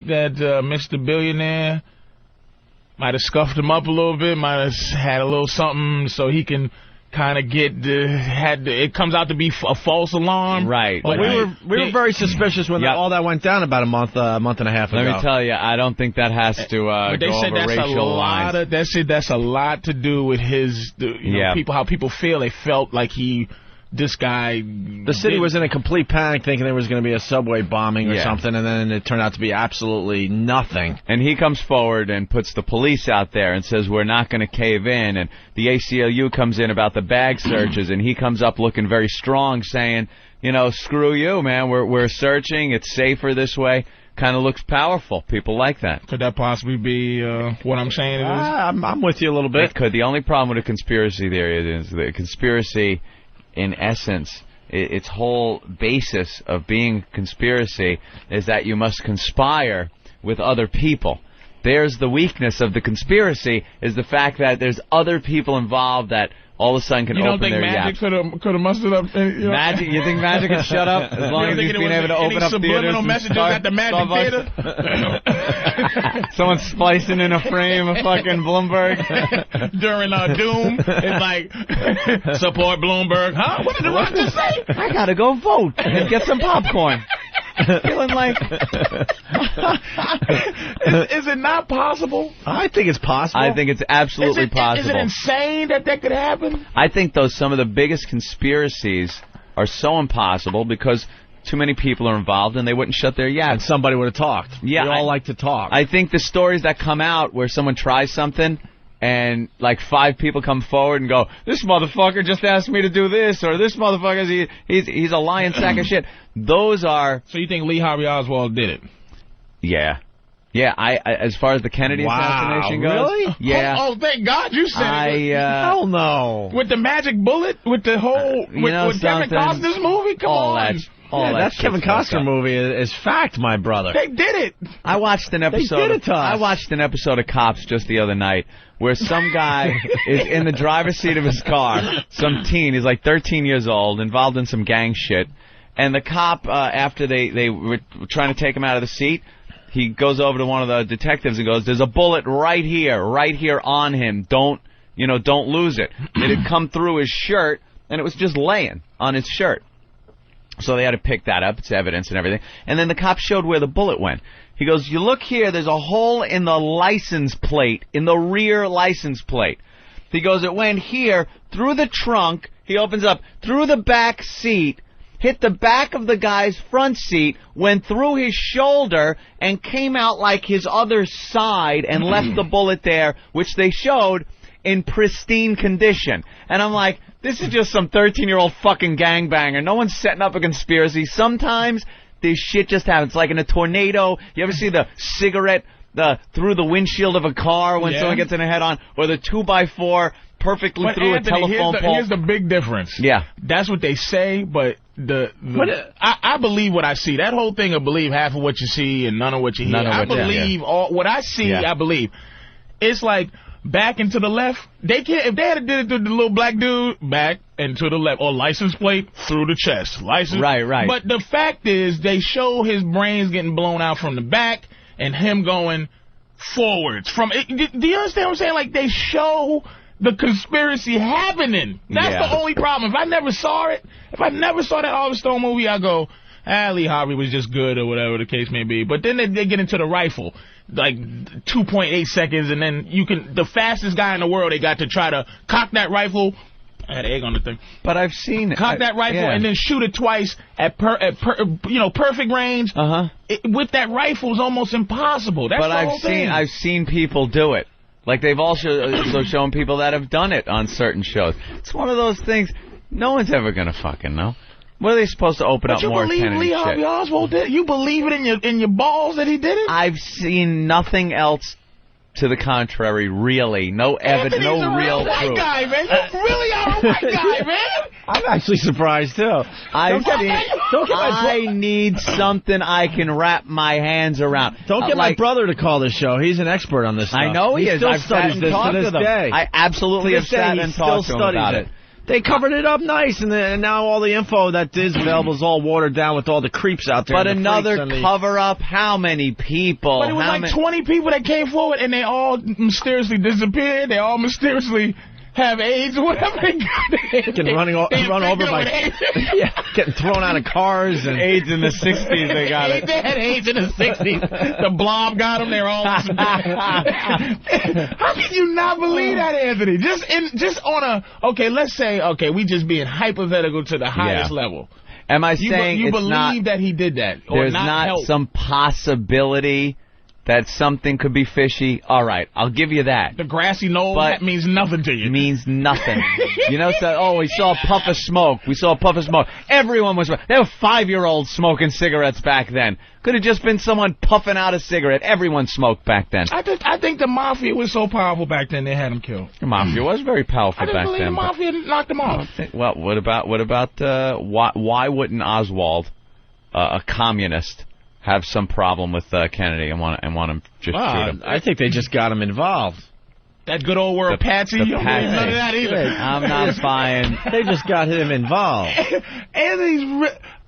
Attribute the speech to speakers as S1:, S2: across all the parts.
S1: that Mr. Billionaire might have scuffed him up a little bit, might have had a little something so he can kind of get it comes out to be a false alarm.
S2: Right.
S3: But we were very suspicious when all that went down about a month and a half ago.
S2: Let me tell you, I don't think that has to
S1: but they
S2: go
S1: said
S2: over
S1: that's
S2: racial lines.
S1: That's a lot to do with his, how people feel. They felt like this guy...
S3: The city was in a complete panic thinking there was going to be a subway bombing or something, and then it turned out to be absolutely nothing.
S2: And he comes forward and puts the police out there and says, we're not going to cave in. And the ACLU comes in about the bag searches, and he comes up looking very strong, saying, screw you, man, we're searching, it's safer this way. Kind of looks powerful. People like that.
S1: Could that possibly be what I'm saying it is?
S3: I'm with you a little bit.
S2: It could. The only problem with a conspiracy theory is the conspiracy... In essence, its whole basis of being conspiracy is that you must conspire with other people. There's the weakness of the conspiracy, is the fact that there's other people involved that all of a sudden can open their yaps.
S1: You don't think Magic could have mustered up?
S2: Magic? You think Magic could shut up as long as he's been able to open up theaters and
S1: messages at the Magic Theater?
S2: Someone splicing in a frame of fucking Bloomberg
S1: during Doom. It's like support Bloomberg. Huh? What did the Rock just say?
S2: I gotta go vote and get some popcorn. Feeling like
S1: is it not possible?
S3: I think it's possible.
S2: I think it's absolutely possible.
S1: Is it insane that could happen?
S2: I think some of the biggest conspiracies are so impossible because too many people are involved and they wouldn't shut their yaps.
S3: And somebody would have talked.
S2: Yeah,
S3: we all like to talk.
S2: I think the stories that come out where someone tries something and like 5 people come forward and go, this motherfucker just asked me to do this, or this motherfucker, he's a lying sack of shit. Those are...
S1: So you think Lee Harvey Oswald did it?
S2: Yeah. Yeah, I as far as the Kennedy assassination goes...
S3: Really?
S2: Yeah.
S1: Oh, thank God you said it.
S3: Hell no.
S1: With the magic bullet? With the whole... with Kevin Costner's movie? Come on.
S3: That Kevin Costner movie is fact, my brother.
S1: They did it.
S2: I watched an episode.
S3: They did it to us.
S2: I watched an episode of Cops just the other night where some guy is in the driver's seat of his car. Some teen, he's like 13 years old, involved in some gang shit. And the cop, after they were trying to take him out of the seat, he goes over to one of the detectives and goes, "There's a bullet right here on him. Don't lose it." It had come through his shirt, and it was just laying on his shirt. So they had to pick that up. It's evidence and everything. And then the cop showed where the bullet went. He goes, "You look here, there's a hole in the license plate, in the rear license plate." He goes, "It went here, through the trunk." He opens up, through the back seat, hit the back of the guy's front seat, went through his shoulder, and came out like his other side and left the bullet there, which they showed in pristine condition. And I'm like, this is just some 13-year-old fucking gangbanger. No one's setting up a conspiracy. Sometimes this shit just happens. Like in a tornado, you ever see the cigarette through the windshield of a car when someone gets in a head-on, or the 2x4 perfectly through
S1: Anthony,
S2: a telephone pole?
S1: Here's the big difference.
S2: Yeah.
S1: That's what they say, but I believe what I see. That whole thing of believe half of what you see and none of what you hear. I believe what I see, I believe. It's like back and to the left. They can't, if they had did it to the little black dude, back and to the left, or license plate through the chest. Right. But the fact is, they show his brains getting blown out from the back and him going forwards. Do you understand what I'm saying? Like, they show the conspiracy happening. That's the only problem. If I never saw that Oliver Stone movie, I go, Lee Harvey was just good, or whatever the case may be. But then they get into the rifle, like 2.8 seconds, and then the fastest guy in the world, they got to try to cock that rifle. I had egg on the thing.
S2: But I've seen it.
S1: Cock that rifle and then shoot it twice at perfect range. With that rifle is almost impossible. That's the whole thing.
S2: I've seen people do it. Like, they've also shown people that have done it on certain shows. It's one of those things no one's ever going to fucking know. What are they supposed to open up more Kennedy shit?
S1: Lee Harvey Oswald did it? You believe it in your balls that he did it?
S2: I've seen nothing else to the contrary, really. No evidence, no real proof.
S1: White guy, man. You really are a white guy, man.
S3: I'm actually surprised, too.
S2: I need something I can wrap my hands around.
S3: Don't get my brother to call this show. He's an expert on this stuff.
S2: I know he is.
S3: I've sat and talked to this day.
S2: I absolutely have sat and talked to him about it.
S3: They covered it up nice, and now all the info that is available is all watered down with all the creeps out there.
S2: But another cover-up? How many people?
S1: But it was like 20 people that came forward, and they all mysteriously disappeared. They all mysteriously have AIDS or whatever they got.
S3: Getting run over by getting thrown out of cars. And
S2: AIDS in the 60s, they got it.
S1: They had AIDS in the 60s. The blob got them. They're all... How can you not believe that, Anthony? Just on a... Okay, let's say, we just being hypothetical to the highest level.
S2: Am I saying
S1: you believe that he did that? Or
S2: there's not some possibility that something could be fishy? All right, I'll give you that.
S1: The grassy knoll, that means nothing to you.
S2: Means nothing. You know, we saw a puff of smoke. We saw a puff of smoke. Everyone was... There were 5-year-olds smoking cigarettes back then. Could have just been someone puffing out a cigarette. Everyone smoked back then.
S1: I think the Mafia was so powerful back then they had him killed.
S2: The Mafia was very powerful back then.
S1: I didn't believe the Mafia knocked him off.
S2: Well, what about why wouldn't Oswald, a communist, have some problem with Kennedy and want him just shoot him?
S3: I think they just got him involved.
S1: That good old word Patsy? You don't believe none of that either.
S2: I'm not buying.
S3: They just got him involved.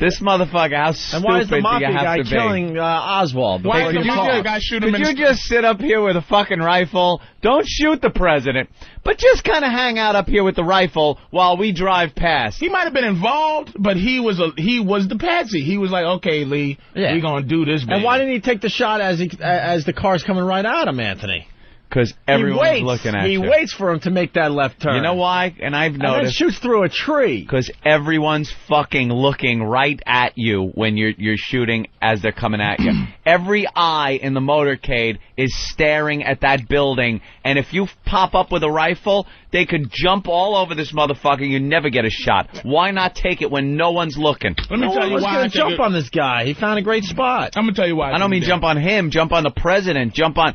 S2: This motherfucker, how stupid
S3: and why is the Mafia guy
S2: to be?
S3: killing Oswald?
S1: Why is the Mafia guy shooting him?
S2: Could you just sit up here with a fucking rifle? Don't shoot the president, but just kind of hang out up here with the rifle while we drive past.
S1: He might have been involved, but he was the patsy. He was like, okay, Lee, we're gonna do this.
S3: And why didn't he take the shot as the car's coming right at him, Anthony?
S2: Because everyone's looking at you.
S3: He waits for him to make that left turn.
S2: You know why? And I've noticed.
S3: And then shoots through a tree.
S2: Because everyone's fucking looking right at you when you're shooting as they're coming at you. Every eye in the motorcade is staring at that building, and if you pop up with a rifle, they could jump all over this motherfucker. You never get a shot. Why not take it when no one's looking?
S1: Let me tell you why.
S3: Jump on this guy. He found a great spot.
S1: I'm gonna tell you why.
S2: I don't mean jump on him. Jump on the president. Jump on.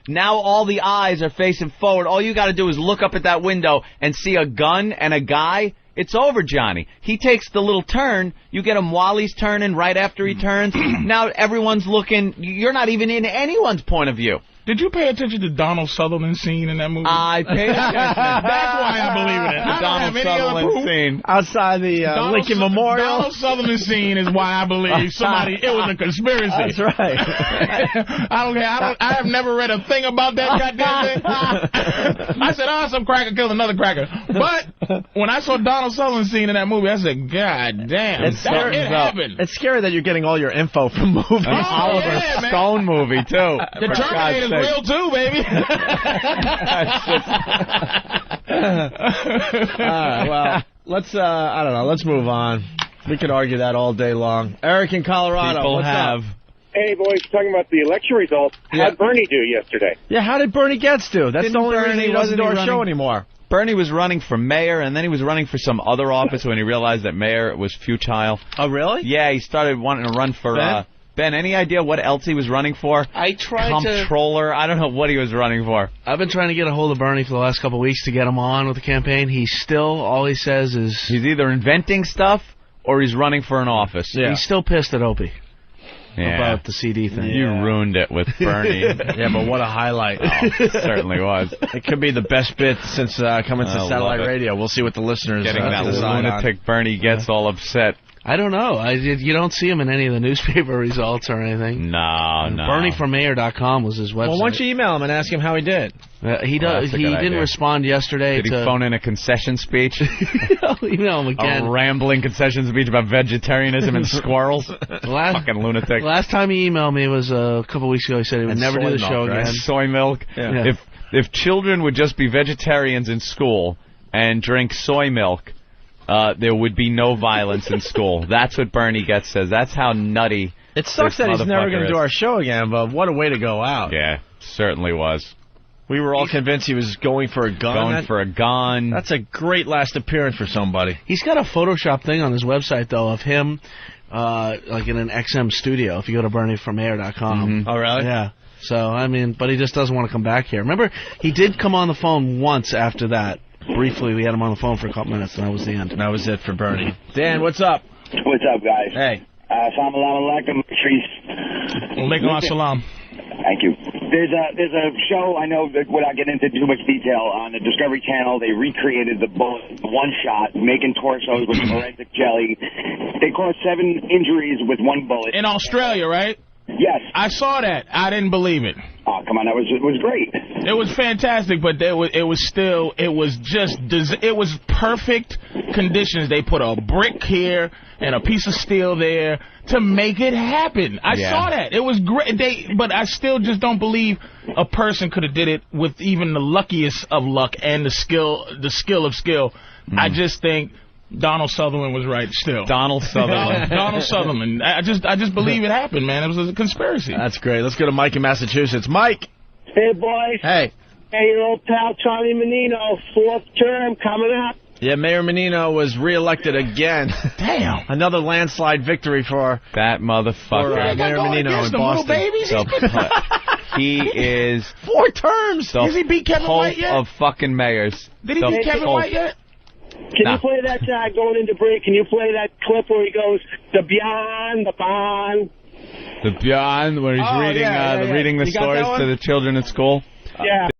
S2: Now all the eyes are facing forward. All you got to do is look up at that window and see a gun and a guy. It's over, Johnny. He takes the little turn. You get him while he's turning, right after he turns. Now everyone's looking. You're not even in anyone's point of view.
S1: Did you pay attention to Donald Sutherland's scene in that movie?
S2: I paid attention.
S1: That's why I believe in it.
S2: The Donald Sutherland scene.
S3: Outside the Lincoln Memorial.
S1: Donald Sutherland scene is why I believe it was a conspiracy.
S3: That's right.
S1: I don't care. I have never read a thing about that goddamn thing. I said, some cracker killed another cracker. But when I saw Donald Sutherland's scene in that movie, I said, God damn, it happened.
S3: It's scary that you're getting all your info from movies.
S2: Oliver Stone movie, too.
S1: The Terminator's real too, baby.
S3: Well, let's I don't know. Let's move on. We could argue that all day long. Eric in Colorado. What's up?
S4: Hey, boys, talking about the election results.
S3: Yeah.
S4: How'd Bernie do yesterday?
S3: Yeah, how did Bernie Getz do? That's the only reason he doesn't do our show anymore.
S2: Bernie was running for mayor, and then he was running for some other office when he realized that mayor was futile.
S3: Oh, really?
S2: Yeah, he started wanting to run for... Ben, any idea what else he was running for?
S5: I tried
S2: Comptroller? I don't know what he was running for.
S5: I've been trying to get a hold of Bernie for the last couple of weeks to get him on with the campaign. All he says is...
S2: He's either inventing stuff or he's running for an office.
S5: Yeah. He's still pissed at Opie about the CD thing.
S2: You ruined it with Bernie.
S3: Yeah, but what a highlight.
S2: It certainly was.
S3: It could be the best bit since coming to satellite radio. We'll see what the listeners
S2: getting that lunatic Bernie gets all upset.
S5: I don't know. You don't see him in any of the newspaper results or anything.
S2: No.
S5: BernieForMayor.com was his website.
S3: Well, why don't you email him and ask him how he did?
S5: He didn't respond yesterday.
S2: Did he phone in a concession speech?
S5: I'll email him again.
S2: A rambling concession speech about vegetarianism and squirrels? Fucking lunatic.
S5: The last time he emailed me was a couple weeks ago. He said he would never do the show again.
S2: Soy milk.
S5: Yeah.
S2: If children would just be vegetarians in school and drink soy milk, there would be no violence in school. That's what Bernie Getz says. That's how nutty.
S3: It sucks that he's never going to do our show again, but what a way to go out.
S2: Yeah, certainly was.
S3: We were all convinced he was going for a gun. That's a great last appearance for somebody.
S5: He's got a Photoshop thing on his website, though, of him like in an XM studio, if you go to BernieForMayor.com.
S3: Mm-hmm. Oh, really?
S5: Yeah. So, but he just doesn't want to come back here. Remember, he did come on the phone once after that. Briefly, we had him on the phone for a couple minutes, and that was the end.
S3: That was it for Bernie. Dan, what's up?
S6: What's up, guys?
S3: Hey.
S6: Salam alaikum, Patrice.
S1: Alaikum assalam.
S4: Thank you. There's a show, I know, that without getting into too much detail, on the Discovery Channel. They recreated the bullet one shot, making torsos with forensic jelly. They caused 7 injuries with one bullet.
S1: In Australia, right?
S4: Yes.
S1: I saw that. I didn't believe it.
S4: Oh, come on, it was great.
S1: It was fantastic, but it was perfect conditions. They put a brick here and a piece of steel there to make it happen. I saw that. It was great. But I still just don't believe a person could have did it with even the luckiest of luck and the skill of skill. I just think Donald Sutherland was right still.
S2: Donald Sutherland.
S1: Donald Sutherland. I just believe it happened, man. It was a conspiracy.
S3: That's great. Let's go to Mike in Massachusetts. Mike.
S6: Hey, boys.
S3: Hey.
S6: Hey, your old pal Charlie Menino, 4th term coming up.
S3: Yeah, Mayor Menino was reelected again.
S1: Damn.
S3: Another landslide victory for
S2: that motherfucker.
S3: Mayor Menino in Boston.
S1: Babies?
S2: He is
S3: 4 terms.
S1: Has he beat Kevin White yet?
S2: Of fucking mayors.
S1: Did he beat Kevin White yet?
S6: Can you play that going into break? Can you play that clip where he goes, the beyond, the bond?
S2: The beyond, where he's reading the stories to the children at school?
S6: Yeah.